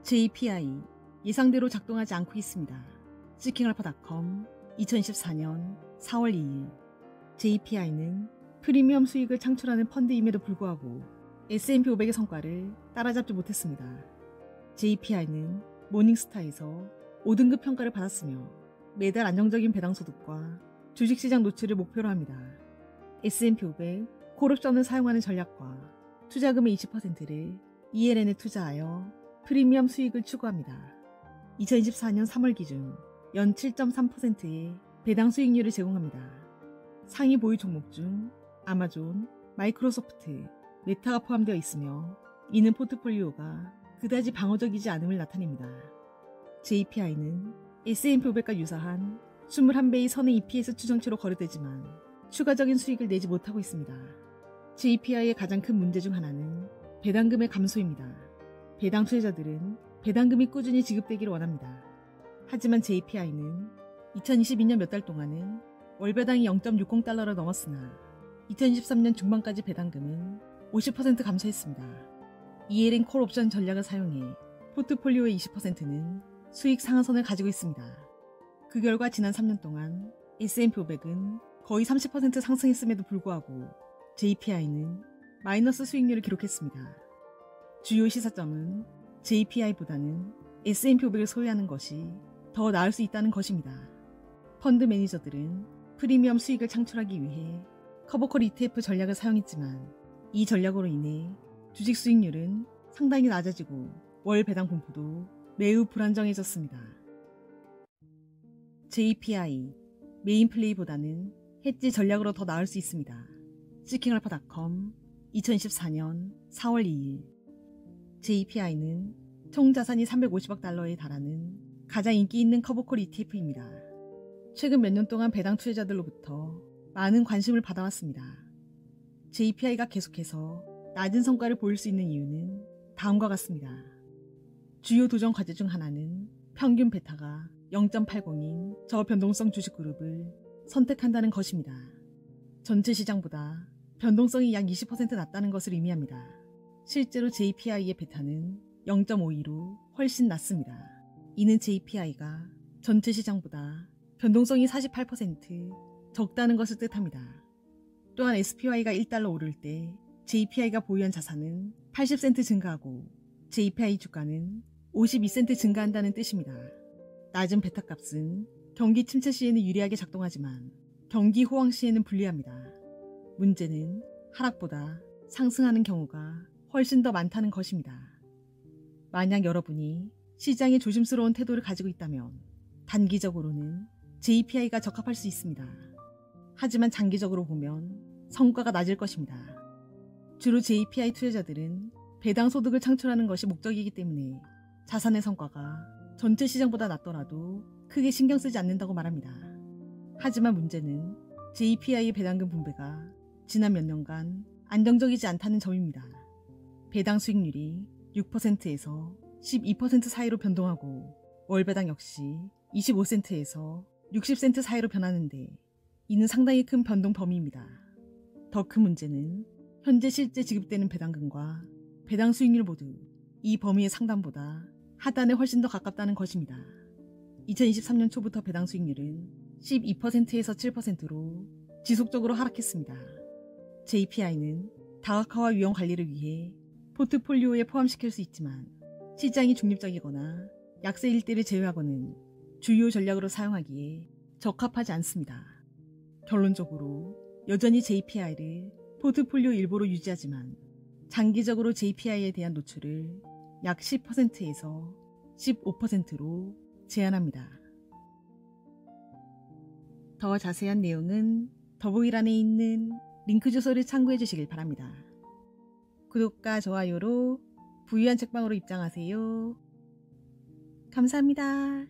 JPI 예상대로 작동하지 않고 있습니다. 시킹알파닷컴 2024년 4월 2일 JPI는 프리미엄 수익을 창출하는 펀드임에도 불구하고 S&P 500의 성과를 따라잡지 못했습니다. JPI는 모닝스타에서 5등급 평가를 받았으며 매달 안정적인 배당 소득과 주식시장 노출을 목표로 합니다. S&P 500 콜옵션을 사용하는 전략과 투자금의 20%를 ELN에 투자하여 프리미엄 수익을 추구합니다. 2024년 3월 기준 연 7.3%의 배당 수익률을 제공합니다. 상위 보유 종목 중 아마존, 마이크로소프트, 메타가 포함되어 있으며 이는 포트폴리오가 그다지 방어적이지 않음을 나타냅니다. JPI는 S&P 500과 유사한 21배의 선의 EPS 추정치로 거래되지만 추가적인 수익을 내지 못하고 있습니다. JPI의 가장 큰 문제 중 하나는 배당금의 감소입니다. 배당 투자자들은 배당금이 꾸준히 지급되기를 원합니다. 하지만 JPI는 2022년 몇 달 동안은 월배당이 0.60달러를 넘었으나 2023년 중반까지 배당금은 50% 감소했습니다. ELN 콜 옵션 전략을 사용해 포트폴리오의 20%는 수익 상한선을 가지고 있습니다. 그 결과 지난 3년 동안 S&P 500은 거의 30% 상승했음에도 불구하고 JPI는 마이너스 수익률을 기록했습니다. 주요 시사점은 JPI보다는 S&P 500을 소유하는 것이 더 나을 수 있다는 것입니다. 펀드 매니저들은 프리미엄 수익을 창출하기 위해 커버콜 ETF 전략을 사용했지만 이 전략으로 인해 주식 수익률은 상당히 낮아지고 월 배당 분포도 매우 불안정해졌습니다. JPI 메인 플레이보다는 해지 전략으로 더 나을 수 있습니다. 시킹알파닷컴 2024년 4월 2일 JPI는 총 자산이 350억 달러에 달하는 가장 인기 있는 커버콜 ETF입니다. 최근 몇 년 동안 배당 투자자들로부터 많은 관심을 받아왔습니다. JPI가 계속해서 낮은 성과를 보일 수 있는 이유는 다음과 같습니다. 주요 도전 과제 중 하나는 평균 베타가 0.80인 저변동성 주식 그룹을 선택한다는 것입니다. 전체 시장보다 변동성이 약 20% 낮다는 것을 의미합니다. 실제로 JPI의 베타는 0.52로 훨씬 낮습니다. 이는 JPI가 전체 시장보다 변동성이 48% 적다는 것을 뜻합니다. 또한 SPY가 1달러 오를 때 JPI가 보유한 자산은 80센트 증가하고 JPI 주가는 52센트 증가한다는 뜻입니다. 낮은 베타 값은 경기 침체 시에는 유리하게 작동하지만 경기 호황 시에는 불리합니다. 문제는 하락보다 상승하는 경우가 훨씬 더 많다는 것입니다. 만약 여러분이 시장에 조심스러운 태도를 가지고 있다면 단기적으로는 JPI가 적합할 수 있습니다. 하지만 장기적으로 보면 성과가 낮을 것입니다. 주로 JPI 투자자들은 배당 소득을 창출하는 것이 목적이기 때문에 자산의 성과가 전체 시장보다 낮더라도 크게 신경 쓰지 않는다고 말합니다. 하지만 문제는 JPI의 배당금 분배가 지난 몇 년간 안정적이지 않다는 점입니다. 배당 수익률이 6%에서 12% 사이로 변동하고 월배당 역시 25센트에서 60센트 사이로 변하는데 이는 상당히 큰 변동 범위입니다. 더 큰 문제는 현재 실제 지급되는 배당금과 배당 수익률 모두 이 범위의 상단보다 하단에 훨씬 더 가깝다는 것입니다. 2023년 초부터 배당 수익률은 12%에서 7%로 지속적으로 하락했습니다. JPI는 다각화와 위험 관리를 위해 포트폴리오에 포함시킬 수 있지만 시장이 중립적이거나 약세 일대를 제외하고는 주요 전략으로 사용하기에 적합하지 않습니다. 결론적으로 여전히 JPI를 포트폴리오 일부로 유지하지만 장기적으로 JPI에 대한 노출을 약 10%에서 15%로 제한합니다. 더 자세한 내용은 더보기란에 있는 링크 주소를 참고해 주시길 바랍니다. 구독과 좋아요로 부유한 책방으로 입장하세요. 감사합니다.